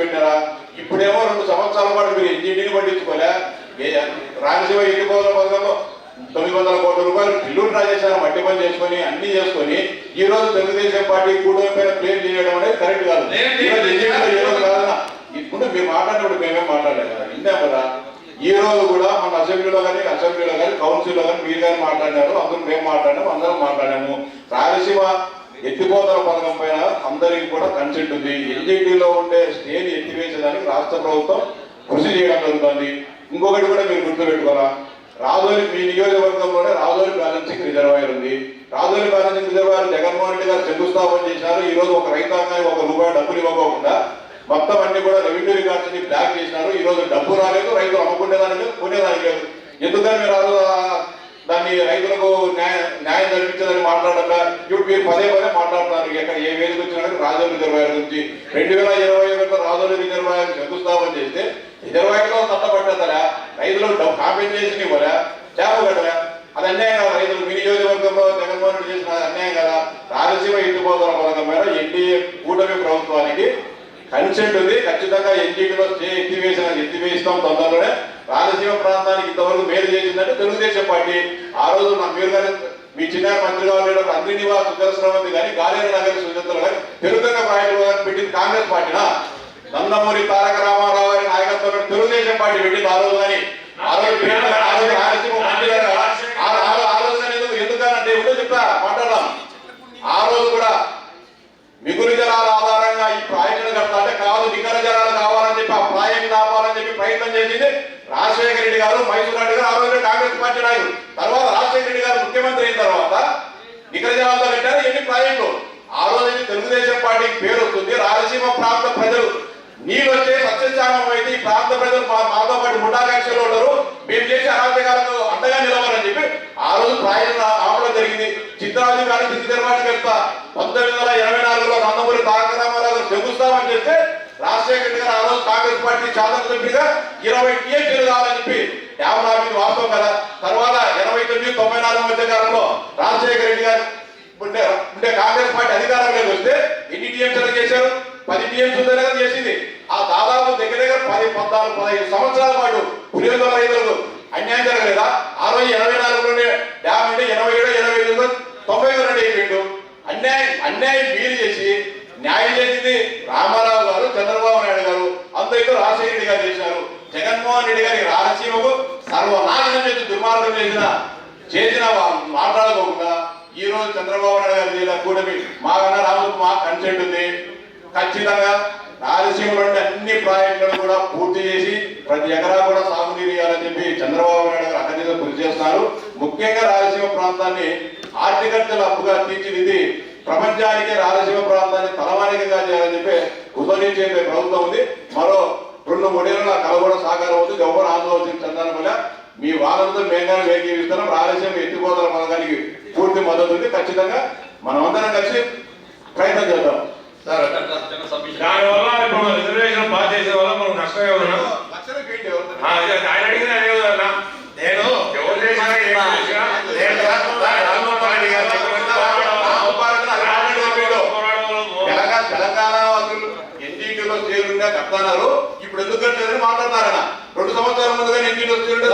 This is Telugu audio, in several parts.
పెట్టారా? ఇప్పుడేమో 2 సంవత్సరాల పాటు మీరు ఎన్జిటిని పట్టించుకోలే. రాయలసీమ ఎన్నికల పథకంలో 900 కోట్ల రూపాయలు బిల్లులు డ్రా చేశారు, మట్టి పని చేసుకొని అన్ని చేసుకొని ఈ రోజు తెలుగుదేశం పార్టీ కూటమి పైన క్లెయిమ్ చేయడం అనేది కరెక్ట్ కాదు. కాదన్నా ఇప్పుడు మీరు మాట్లాడినప్పుడు మేమేం మాట్లాడలేదు కదా, ఇందా కదా. ఈ రోజు కూడా మన అసెంబ్లీలో కానీ కౌన్సిల్లో కానీ మీరు కానీ మాట్లాడినారు, అందరూ మేము మాట్లాడినాము, అందరం మాట్లాడాము. రాయలసీమ ఎత్తిపోతల పథకం పైన అందరికి కూడా కన్సెంట్ ఉంది. ఎన్జిటిలో ఉండే స్టేని ఎత్తివేసేదానికి రాష్ట్ర ప్రభుత్వం కృషి చేయడం జరుగుతుంది. ఇంకొకటి కూడా మీరు గుర్తుపెట్టుకోవాలా, రాజోలి మీ నియోజకవర్గంలోనే రాజోలి బ్యాలెన్సింగ్ రిజర్వాయర్ ఉంది. రాజోలి బ్యాలెన్సింగ్ రిజర్వాయర్ జగన్మోహన్ రెడ్డి గారు శంకుస్థాపన చేశారు. ఈ రోజు ఒక రైతాంగానికి ₹1 డబ్బులు ఇవ్వకుండా మొత్తం అన్ని కూడా రెవెన్యూ రికార్డ్స్ ని బ్లాక్ చేసినారు. ఈ రోజు డబ్బు రాలేదు, రైతులు అమ్ముకునేదానికి కొనేదానికి లేదు. ఎందుకని మీరు దాన్ని రైతులకు న్యాయం జరిపించాలని మాట్లాడక ఇప్పుడు మీరు పదే మాట్లాడుతున్నారు. ఎక్కడ ఏ వేదిక వచ్చినా రాజోలి రిజర్వాయర్ గురించి 2021లో రాజోలి రిజర్వాయర్ శంకుస్థాపన చేస్తే రిజర్వాయర్లో తట్టబట్టదరా, రైతులకు కాంపెన్సేషన్ ఇవ్వలే, చేప కట్టలే. అది అన్యాయం కదా. రైతులు మీ నియోజకవర్గంలో జగన్మోహన్ రెడ్డి చేసిన అన్యాయం కదా. రాయలసీమ ఎత్తిపోతల పథకం మీద ఎన్డీఏ కూటమి ప్రభుత్వానికి కన్సెంట్ ఉంది. ఖచ్చితంగా ఎన్జిటిలో స్టే ఎత్తివేస్తాం తొందరలోనే. రాయలసీమ ప్రాంతానికి ఇంతవరకు మేలు చేసిందంటే తెలుగుదేశం పార్టీ. ఆ రోజు మీరు కానీ మీ చిన్న మంత్రిగా ఉండేటప్పుడు అంద్రినివాస్ సుదర్శనవంతి కానీ గాలేరు నగర్ సుజాతలు కానీ తెలుగుగా ప్రాజెక్టులు కానీ పెట్టింది కాంగ్రెస్ పార్టీనా? నందమూరి తారక రామారావు గారి నాయకత్వంలో తెలుగుదేశం పార్టీ పెట్టింది ఆ రోజు. కానీ ఆ రోజు రాయలసీమ మంత్రి గారు ఆలోచన ఎందుకనంటే ఇప్పుడు చెప్తా మాట్లాడదాం. ఆ రోజు కూడా మిగులు జలాల ఆధారంగా ఈ ప్రాజెక్టులు కట్టాలంటే కాదు, నికర జలాలు కావాలని చెప్పి ఆ ప్రాజెక్టు ఆపాలని చెప్పి ప్రయత్నం చేసింది రాజశేఖర రెడ్డి గారు, మైసూర్ రెడ్డి గారు, ఆ రోజు కాంగ్రెస్ పార్టీ నాయకులు. తర్వాత రాజశేఖర రెడ్డి గారు ముఖ్యమంత్రి అయిన తర్వాత నికర జలాలతో పెట్టారు ఎన్ని ప్రాజెక్టులు. ఆ రోజు తెలుగుదేశం పార్టీకి పేరు వస్తుంది. రాయలసీమ ప్రాంత ప్రజలు నీళ్ళు వచ్చే సత్యశామం అయితే ఈ ప్రాంత ప్రజలు మాతో పాటు ముఠాకాంక్షలు ఉండరు, మేము చేసే అరాచకాలకు అండగా నిలవాలని చెప్పి ఆ రోజు ప్రాజెక్టు ఆపడం జరిగింది. చిత్రాలు కానీ చిత్రపాటి చెప్తా 1984లో నందమూరి తారక రామారావు గారు శంకుస్థాపన చేస్తే రాజశేఖర రెడ్డి గారు ఆ రోజు కాంగ్రెస్ పార్టీ శాసన సభ్యుడిగా 20 టీఎంసీలు కావాలని చెప్పి డ్యాములు ఆపింది వాస్తవం కదా. తర్వాత 89-94 మధ్య కాలంలో రాజశేఖర రెడ్డి గారు ఉండే కాంగ్రెస్ పార్టీ అధికారంలోకి వస్తే ఎన్ని టీఎంసీలు చేశారు? 10 టీఎంసీలు చేసింది. ఆ దాదాపు దగ్గర 10-14-15 సంవత్సరాల పాటు పులివెందుల రైతులకు అన్యాయం జరగలేదా? ఆ రోజు 84లోనే డ్యామ్ అంటే 87-85లో 92 అయిపోయిండు. అన్యాయం మీరు చేసి న్యాయం చేసింది రామారావు గారు, చంద్రబాబు నాయుడు గారు, అందరితో రాజశేఖర రెడ్డి గారు చేశారు. జగన్మోహన్ రెడ్డి గారి రాయలసీమకు సర్వనాశనం చేసి దుర్మార్గం చేసిన మాట్లాడుకోకుండా ఈ రోజు చంద్రబాబు నాయుడు గారు చేయాల కూటమి మాకన్నా రాజుకు మాకు కన్సెంట్ ఉంది. ఖచ్చితంగా రాయలసీమలో అన్ని ప్రాజెక్టులను కూడా పూర్తి చేసి ప్రతి ఎకరా కూడా సాగునీరు ఇవ్వాలని చెప్పి చంద్రబాబు నాయుడు గారు అఖండితంగా కృషి చేస్తున్నారు. ముఖ్యంగా రాయలసీమ ప్రాంతాన్ని హార్టికల్చర్ హబ్గా తీర్చిదిద్ది ప్రపంచానికి రాయలసీమ ప్రాంతాన్ని తలమానికంగా చేయాలని చెప్పి ఉదయించే ప్రభుత్వం ఉంది. మరో 2-3 ఏళ్ళ కళ కూడా సాకారం అవుతుంది. ఎవరు ఆందోళన చెందాలి వల్ల మీ వాళ్ళంతా మేఘాన్ని వేగీవిస్తున్నాం. రాయలసీమ ఎత్తిపోతల పథకానికి పూర్తి మద్దతు ఉంది. ఖచ్చితంగా మనం అందరం కలిసి ప్రయత్నం చేద్దాం. దానివల్ల ఇప్పుడు రిజర్వేషన్ పాస్ చేసే వల్ల మనకు నష్టం ఏమన్నా? ఆయన అడిగిన నేను ఎవరు చేసినా తెలంగాణ వాసులు ఎన్జిటిలో చేరుండే కట్టారు. ఇప్పుడు ఎందుకు కట్టలేదని మాట్లాడతారన్న. 2 సంవత్సరాల ముందుగా ఎన్జిటిలో చేరుంటే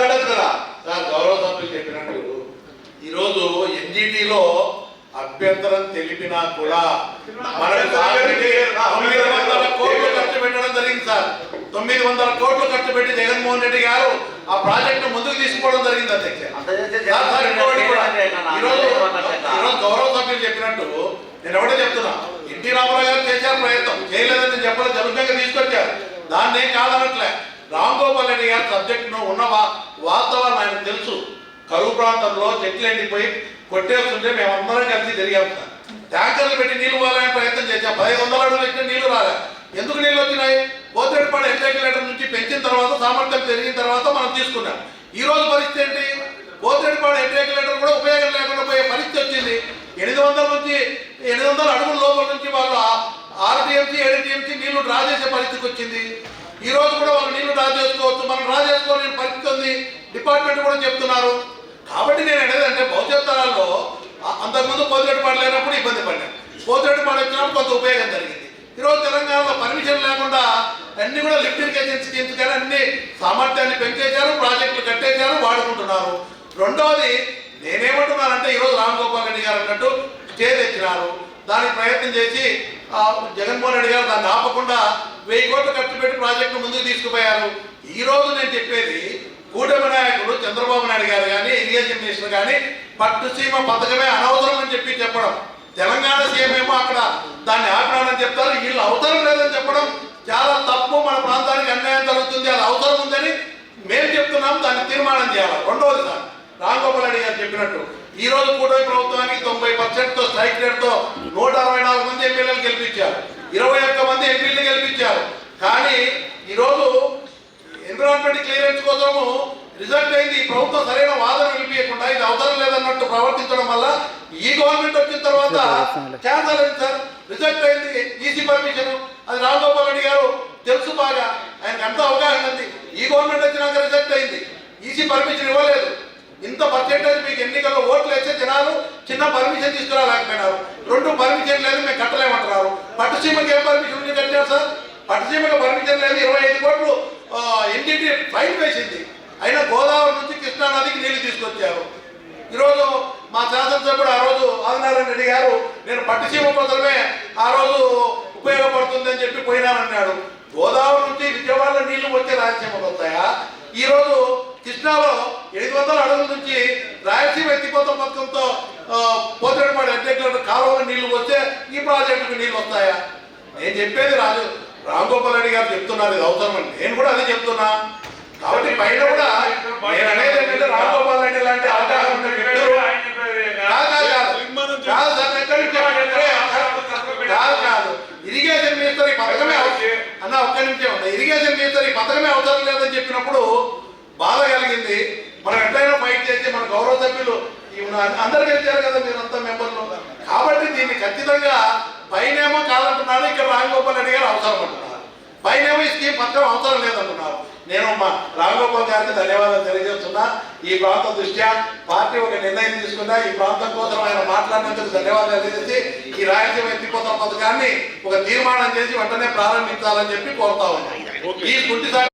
కట్టచ్చు కదా. గౌరవ సభ్యులు చెప్పినట్టు ఈరోజు ఎన్జిటిలో అభ్యంతరం తెలిపినా కూడా మనకు 900 కోట్లు ఖర్చు పెట్టడం జరిగింది సార్. 900 కోట్లు ఖర్చు పెట్టి జగన్మోహన్ రెడ్డి గారు ఆ ప్రాజెక్టు ముందుకు తీసుకోవడం జరిగింది అధ్యక్ష. ఈరోజు గౌరవ సభ్యులు చెప్పినట్టు నేను ఒకటే చెప్తున్నా, ఎన్టీ రామారావు గారు చేశారు ప్రయత్నం, చేయలేదని చెప్పలేదు, జరుగుతుంగా తీసుకొచ్చారు. దాన్ని ఏం కాదనట్లే. రామ్ గోపాల్ రెడ్డి గారి సబ్జెక్టును ఉన్న వాస్తవాన్ని ఆయన తెలుసు. కరువు ప్రాంతంలో చెట్లు ఎండిపోయి కొట్టేస్తుంటే మేమందరం కలిసి తిరిగాం సార్. ట్యాంకర్లు పెట్టి నీళ్లు పోవాలని ప్రయత్నం చేశాం. 1500 అడుగులు ఇచ్చిన నీళ్లు రాలే. ఎందుకు నీళ్ళు వచ్చినాయి? పోతేడుపాడు హెక్టార్ నుంచి పెంచిన తర్వాత సామర్థ్యం పెరిగిన తర్వాత మనం తీసుకున్నాం. ఈ రోజు పరిస్థితి ఏంటి? పోతేడుపాడు హెక్టార్ కూడా ఉపయోగం లేకుండా పోయే పరిస్థితి వచ్చింది. 800 అడుగుల లోపల నుంచి వాళ్ళు 6 టీఎంసీ 7 టీఎంసీ నీళ్లు డ్రా చేసే పరిస్థితికి వచ్చింది. ఈ రోజు కూడా వాళ్ళు నీళ్లు డ్రా చేసుకోవచ్చు, మనం డ్రా చేసుకోవాలని పరిస్థితి ఉంది. డిపార్ట్మెంట్ కూడా చెప్తున్నారు. కాబట్టి నేను అనేదంటే భవిష్యత్ తరాల్లో అంతకుముందు పోతేడుపాడు లేనప్పుడు ఇబ్బంది పడ్డాను, పోతేడుపాడు వచ్చినప్పుడు కొంత ఉపయోగం జరిగింది. ఈరోజు తెలంగాణలో పర్మిషన్ లేకుండా అన్ని కూడా లిఫ్ట్ ఇరిగేషన్ స్కీమ్స్ కానీ అన్ని సామర్థ్యాన్ని పెంచేశారు, ప్రాజెక్టులు కట్టేశారు, వాడుకుంటున్నారు. రెండవది నేనేమంటున్నానంటే ఈరోజు రామ్ గోపాల్ రెడ్డి గారు అన్నట్టు స్టే తెచ్చినారు, దానికి ప్రయత్నం చేసి జగన్మోహన్ రెడ్డి గారు దాన్ని ఆపకుండా 1000 కోట్లు ఖర్చు పెట్టి ప్రాజెక్టు ముందుకు తీసుకుపోయారు. ఈ రోజు నేను చెప్పేది కూటమి నాయకులు చంద్రబాబు నాయుడు గారు కానీ ఇరిగేషన్ మినిస్టర్ కానీ పట్టుసీమ పథకమే అనవసరం అని చెప్పడం, తెలంగాణ సీఎం ఏమో అక్కడ దాన్ని ఆపినాడని చెప్తారు, వీళ్ళు అవసరం లేదని చెప్పడం చాలా తప్పు. మన ప్రాంతానికి అన్యాయం జరుగుతుంది, అది అవసరం ఉందని మేము చెప్తున్నాం, దాన్ని తీర్మానం చేయాలి. రెండవది సార్ రామ్ గోపాల్ రెడ్డి గారు చెప్పినట్టు ఈ రోజు కూటమి ప్రభుత్వానికి 90%తో స్ట్రైక్ రేట్తో 164 మంది ఎమ్మెల్యేలు గెలిపించారు, 21 మంది ఎంపీలు గెలిపించారు. కానీ ఈరోజు ఎన్విరాన్మెంట్ క్లియరెన్స్ కోసము రిజల్ట్ అయింది. ఈ ప్రభుత్వం సరైన వాదన నిలిపియకుండా ఇది అవసరం లేదన్నట్టు ప్రవర్తించడం వల్ల ఈ గవర్నమెంట్ వచ్చిన తర్వాత క్యాన్సల్ అయింది సార్. రిజల్ట్ అయింది ఈసీ పర్మిషన్, అది రామ్ గోపాల్ రెడ్డి గారు తెలుసు బాగా, ఆయనకు అంత అవగాహన ఉంది. ఈ గవర్నమెంట్ వచ్చినాక రిజల్ట్ అయింది, ఈసీ పర్మిషన్ ఇవ్వలేదు. ఇంత పర్సెంటేజ్ మీకు ఎన్నికల్లో ఓట్లు వేస్తే జనాలు చిన్న పర్మిషన్ తీసుకురాలేకపోయినారు. 2 పర్మిషన్ లేదు మేము కట్టలేమంటున్నారు. పట్టుసీమకి ఏం పర్మిషన్ ఉంది కట్టారు సార్? పట్టుసీమకి పర్మిషన్ లేదు, 25 కోట్లు ఎన్టీటీ ఫైన్ వేసింది. అయినా గోదావరి నుంచి కృష్ణానదికి నీళ్లు తీసుకొచ్చారు. ఈరోజు మా శాసనసభ్యుడు ఆ రోజు ఆదినారాయణ రెడ్డి గారు నేను పట్టుసీమ కోసమే ఆ రోజు ఉపయోగపడుతుందని చెప్పి పోయినానన్నాడు. గోదావరి నుంచి విజయవాడలో నీళ్లు వచ్చే రాయలసీమకు వస్తాయా? ఈరోజు కృష్ణాలో 700 అడుగుల నుంచి రాయలసీమ ఎత్తిపోతల పథకంతో పోతిరెడ్డిపాడు అధ్యక్షుడు కాలువలో నీళ్లు వస్తే ఈ ప్రాజెక్టుకు నీళ్లు వస్తాయా? నేను చెప్పేది రామ్ గోపాల్ రెడ్డి గారు చెప్తున్నారు ఇది అవసరమని, నేను కూడా అదే చెప్తున్నా. కాబట్టి పైన కూడా నేను అనేది ఏంటంటే రామ్ గోపాల్ రెడ్డి లాంటి అవగాహన ఉన్న వ్యక్తులు కాదు ఇరిగేషన్ మినిస్టర్ ఈ పథకమే అన్న ఒక్క నిమిషం ఉంది, ఇరిగేషన్ మినిస్టర్ ఈ పథకమే అవసరం లేదని చెప్పినప్పుడు బాధ కలిగింది. మనం ఎట్లయినా ఫైట్ చేసి మన గౌరవ సభ్యులు అందరు గెలిచారు కదా మీరంతా మెంబర్లు. కాబట్టి దీన్ని ఖచ్చితంగా పైనేమో కాదంటున్నారు, ఇక్కడ రామ్ గోపాల్ రెడ్డి గారు అవసరం అంటున్నారు, పైనేమో ఈ స్కీమ్ పథకం అవసరం లేదంటున్నారు. నేను మా రామ్ గోపాల్ గారికి ధన్యవాదాలు తెలియజేస్తున్నా. ఈ ప్రాంతం దృష్ట్యా పార్టీ ఒక నిర్ణయం తీసుకున్నా, ఈ ప్రాంతం కోసం ఆయన మాట్లాడినందుకు ధన్యవాదాలు తెలియజేసి ఈ రాయలసీమ ఎత్తిపోతల పథకాన్ని ఒక తీర్మానం చేసి వెంటనే ప్రారంభించాలని చెప్పి కోరుతా ఉన్నాం. ఈ గుడ్డి